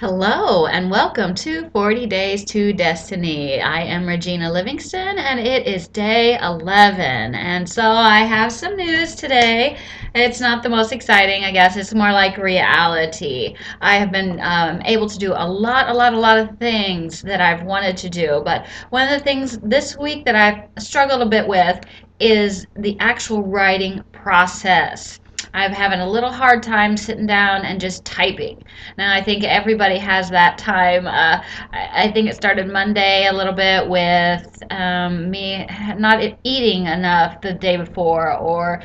Hello and welcome to 40 Days to Destiny. I am Regina Livingston and it is day 11. And so I have some news today. It's not the most exciting, I guess. It's more like reality. I have been able to do a lot of things that I've wanted to do. But one of the things this week that I've struggled a bit with is the actual writing process. I'm having a little hard time sitting down and just typing. Now, I think everybody has that time. I think it started Monday a little bit with me not eating enough the day before, or,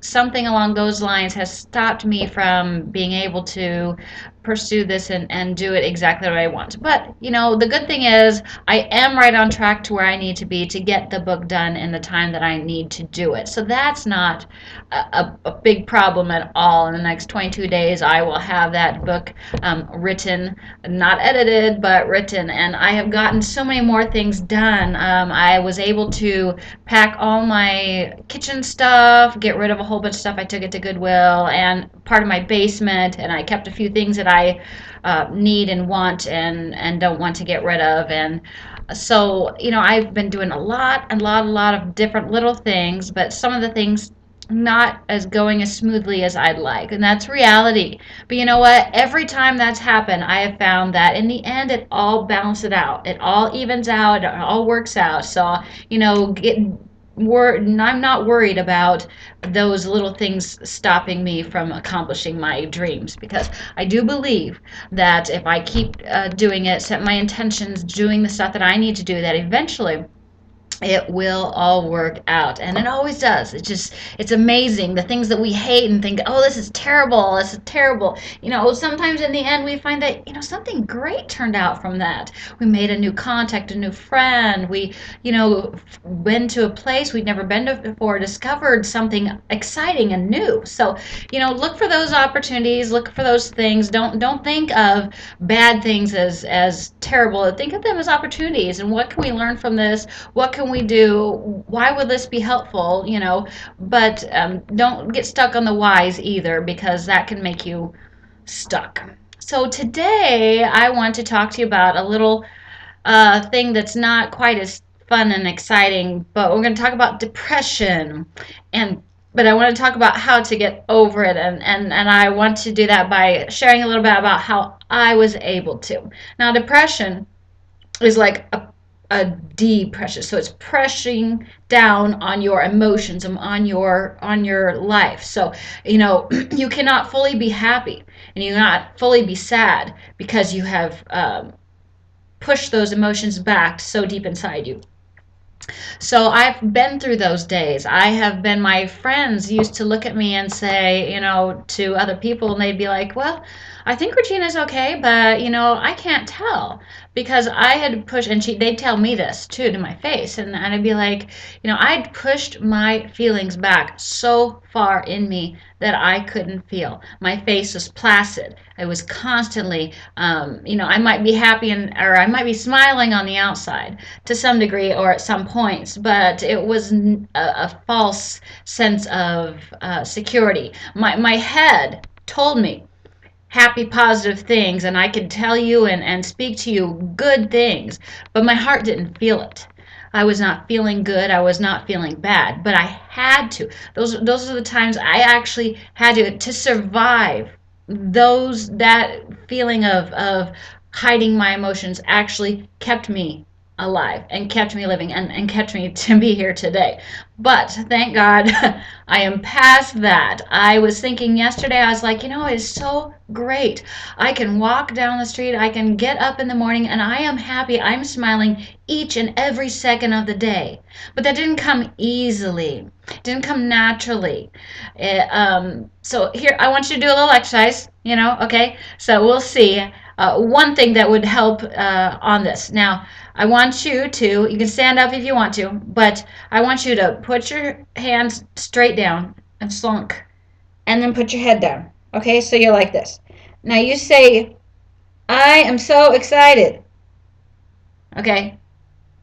something along those lines has stopped me from being able to pursue this and do it exactly what I want. But, the good thing is I am right on track to where I need to be to get the book done in the time that I need to do it. So that's not a big problem at all. In the next 22 days, I will have that book written, not edited, but written. And I have gotten so many more things done. I was able to pack all my kitchen stuff, get rid of a whole bunch of stuff. I took it to Goodwill and part of my basement, and I kept a few things that I need and want and don't want to get rid of. And so, I've been doing a lot of different little things, but some of the things not as going as smoothly as I'd like, and that's reality. But you know what? Every time that's happened, I have found that in the end, it all balances out. It all evens out. It all works out. So, get I'm not worried about those little things stopping me from accomplishing my dreams, because I do believe that if I keep doing it, set my intentions, doing the stuff that I need to do, that eventually it will all work out, and it always does. It's amazing the things that we hate and think, oh, this is terrible. Sometimes in the end we find that something great turned out from that. We made a new contact, a new friend. We went to a place we'd never been to before, discovered something exciting and new. So look for those opportunities, look for those things. Don't think of bad things as terrible. Think of them as opportunities, and what can we learn from this? What can we do? Why would this be helpful? But don't get stuck on the whys either, because that can make you stuck. So today I want to talk to you about a little thing that's not quite as fun and exciting, but we're going to talk about depression. But I want to talk about how to get over it, and I want to do that by sharing a little bit about how I was able to. Now, depression is like a depression, so it's pressing down on your emotions, on your life. So you cannot fully be happy, and you cannot fully be sad, because you have pushed those emotions back so deep inside you. So I've been through those days. I have been, my friends used to look at me and say, to other people, and they'd be like, well, I think Regina's okay, but, I can't tell, because I had pushed, and they'd tell me this too to my face, and I'd be like, I'd pushed my feelings back so far in me that I couldn't feel. My face was placid. I was constantly, I might be happy or I might be smiling on the outside to some degree or at some points, but it was a false sense of security. My head told me happy, positive things, and I could tell you and speak to you good things, but my heart didn't feel it. I was not feeling good. I was not feeling bad, but I had to. Those are the times I actually had to survive. That feeling of hiding my emotions actually kept me alive and kept me living and kept me to be here today. But thank God I am past that. I was thinking yesterday, I was like, it's so great. I can walk down the street, I can get up in the morning, and I am happy. I'm smiling each and every second of the day. But that didn't come easily. It didn't come naturally. So here, I want you to do a little exercise, okay? So we'll see. One thing that would help on this. Now, I want you can stand up if you want to, but I want you to put your hands straight down and slunk, and then put your head down. Okay, so you're like this. Now you say, I am so excited. Okay,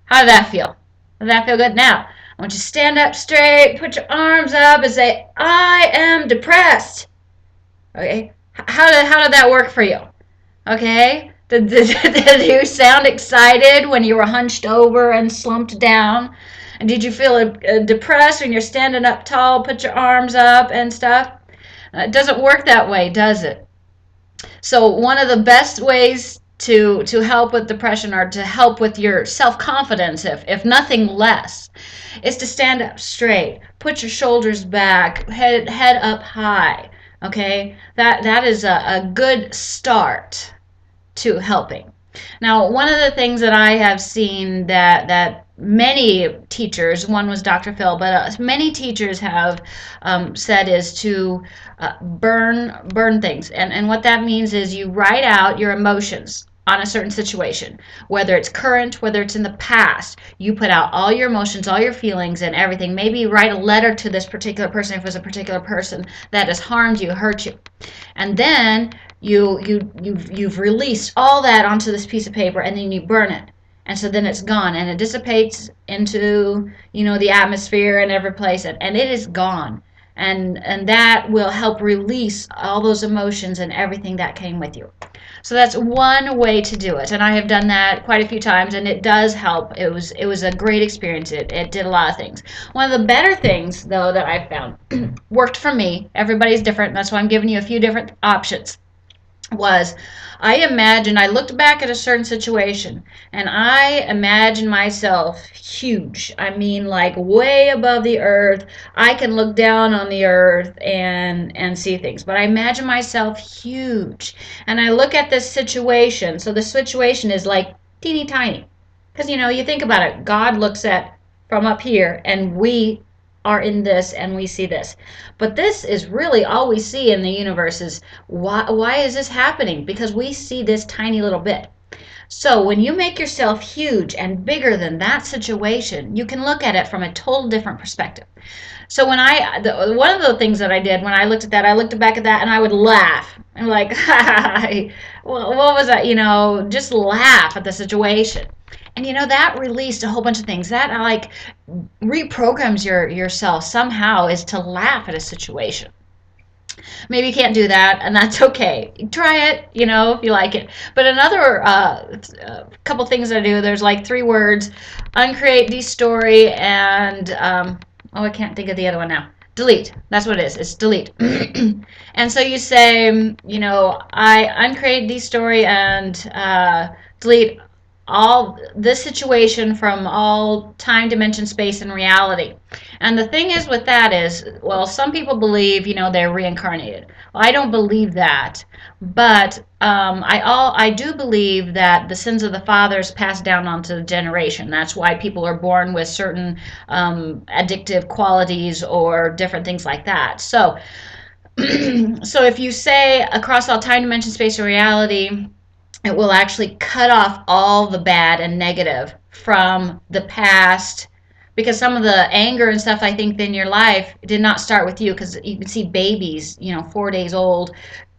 how did that feel? Does that feel good? Now, I want you to stand up straight, put your arms up, and say, I am depressed. Okay, how did that work for you? Okay? Did you sound excited when you were hunched over and slumped down? And did you feel depressed when you're standing up tall, put your arms up and stuff? It doesn't work that way, does it? So one of the best ways to help with depression or to help with your self-confidence, if nothing less, is to stand up straight, put your shoulders back, head up high. Okay, that is a good start to helping. Now, one of the things that I have seen that many teachers, one was Dr. Phil, but many teachers have said is to burn things, and what that means is you write out your emotions on a certain situation, whether it's current, whether it's in the past. You put out all your emotions, all your feelings, and everything. Maybe write a letter to this particular person if it was a particular person that has harmed you, hurt you, and then you've released all that onto this piece of paper, and then you burn it, and so then it's gone and it dissipates into the atmosphere and every place, and it is gone, and that will help release all those emotions and everything that came with you. So that's one way to do it, and I have done that quite a few times, and it does help. It was a great experience. It did a lot of things. One of the better things, though, that I found worked for me. Everybody's different. That's why I'm giving you a few different options. Was I looked back at a certain situation, and I imagined myself huge. I mean, like way above the earth. I can look down on the earth and see things, but I imagine myself huge. And I look at this situation. So the situation is like teeny tiny. Because you think about it, God looks at from up here, and we are in this and we see this. But this is really all we see in the universe. Is why is this happening? Because we see this tiny little bit. So when you make yourself huge and bigger than that situation, you can look at it from a total different perspective. So one of the things that I did when I looked at that, I looked back at that and I would laugh. I'm like, what was that? Just laugh at the situation. And that released a whole bunch of things. That like reprograms yourself somehow, is to laugh at a situation. Maybe you can't do that, and that's okay. Try it, if you like it. But another couple things I do, there's like 3 words: uncreate, destory, and I can't think of the other one now. Delete. That's what it is. It's delete. And so you say, I uncreate, destory, and delete all this situation from all time, dimension, space, and reality. And the thing is with that is, well, some people believe, they're reincarnated. Well, I don't believe that, but I do believe that the sins of the fathers pass down onto the generation. That's why people are born with certain addictive qualities or different things like that. So, so if you say across all time, dimension, space, and reality, it will actually cut off all the bad and negative from the past, because some of the anger and stuff I think in your life did not start with you, because you can see babies 4 days old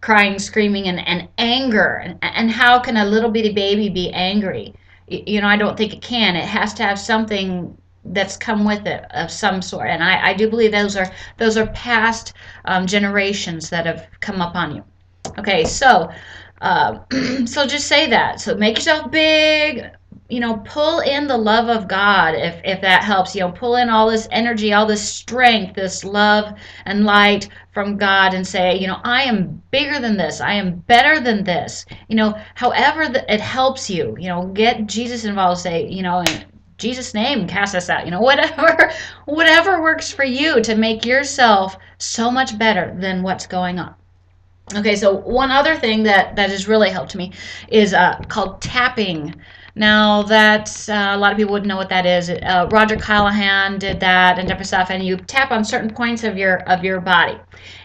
crying, screaming, and anger, and how can a little bitty baby be angry? I don't think it can. It has to have something that's come with it of some sort, and I do believe those are past generations that have come up on you. Okay, so so just say that. So make yourself big, pull in the love of God, if that helps. Pull in all this energy, all this strength, this love and light from God, and say, I am bigger than this. I am better than this. However it helps you, get Jesus involved. Say, in Jesus' name, cast us out. Whatever works for you to make yourself so much better than what's going on. Okay, so one other thing that has really helped me is called tapping. Now, that's a lot of people wouldn't know what that is. Roger Callahan did that and different stuff, and you tap on certain points of your body.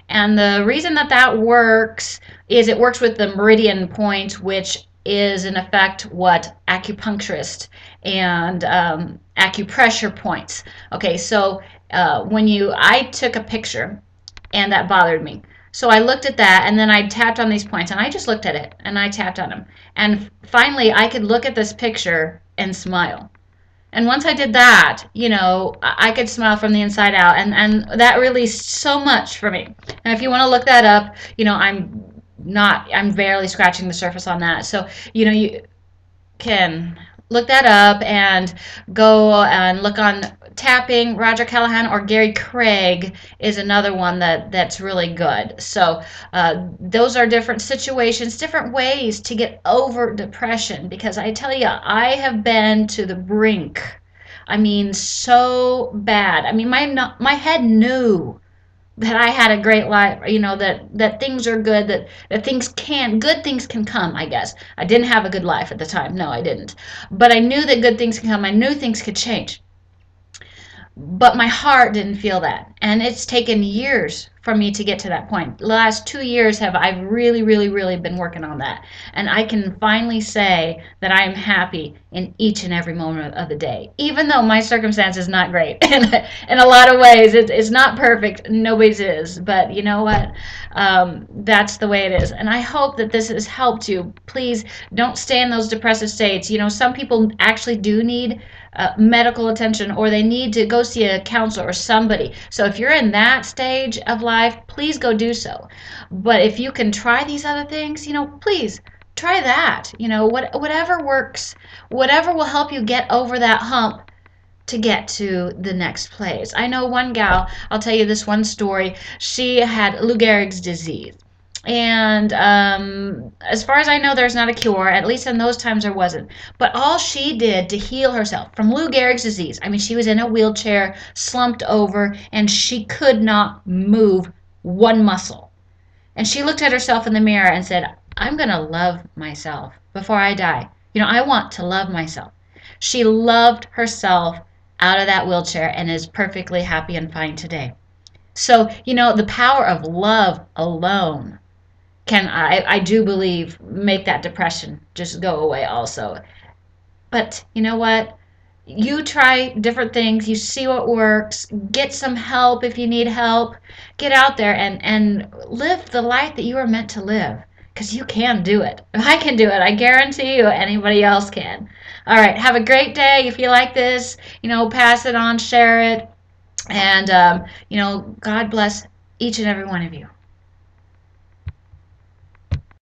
And the reason that works is it works with the meridian point, which is in effect what acupuncturist and acupressure points. Okay, so I took a picture, and that bothered me. So I looked at that, and then I tapped on these points, and I just looked at it, and I tapped on them. And finally, I could look at this picture and smile. And once I did that, I could smile from the inside out, and that released so much for me. And if you want to look that up, I'm I'm barely scratching the surface on that. So, you can look that up and go and look on tapping. Roger Callahan or Gary Craig is another one that's really good. So those are different situations, different ways to get over depression, because I tell you, I have been to the brink. I mean, so bad. I mean, my head knew that I had a great life, that things are good, that good things can come, I guess. I didn't have a good life at the time. No, I didn't. But I knew that good things can come. I knew things could change. But my heart didn't feel that. And it's taken years for me to get to that point. The last 2 years I've really, really, really been working on that. And I can finally say that I am happy in each and every moment of the day. Even though my circumstance is not great. In a lot of ways, it's not perfect. Nobody's is. But you know what? That's the way it is. And I hope that this has helped you. Please don't stay in those depressive states. Some people actually do need medical attention, or they need to go see a counselor or somebody. So if you're in that stage of life, please go do so. But if you can try these other things, please try that. Whatever works, whatever will help you get over that hump to get to the next place. I know one gal, I'll tell you this one story. She had Lou Gehrig's disease. And as far as I know, there's not a cure. At least in those times, there wasn't. But all she did to heal herself from Lou Gehrig's disease, I mean, she was in a wheelchair, slumped over, and she could not move one muscle. And she looked at herself in the mirror and said, I'm going to love myself before I die. I want to love myself. She loved herself out of that wheelchair and is perfectly happy and fine today. So, the power of love alone can, I do believe, make that depression just go away also. But you know what? You try different things, you see what works, get some help if you need help, get out there and live the life that you are meant to live. Because you can do it. If I can do it, I guarantee you anybody else can. All right, have a great day. If you like this, pass it on, share it, and, God bless each and every one of you.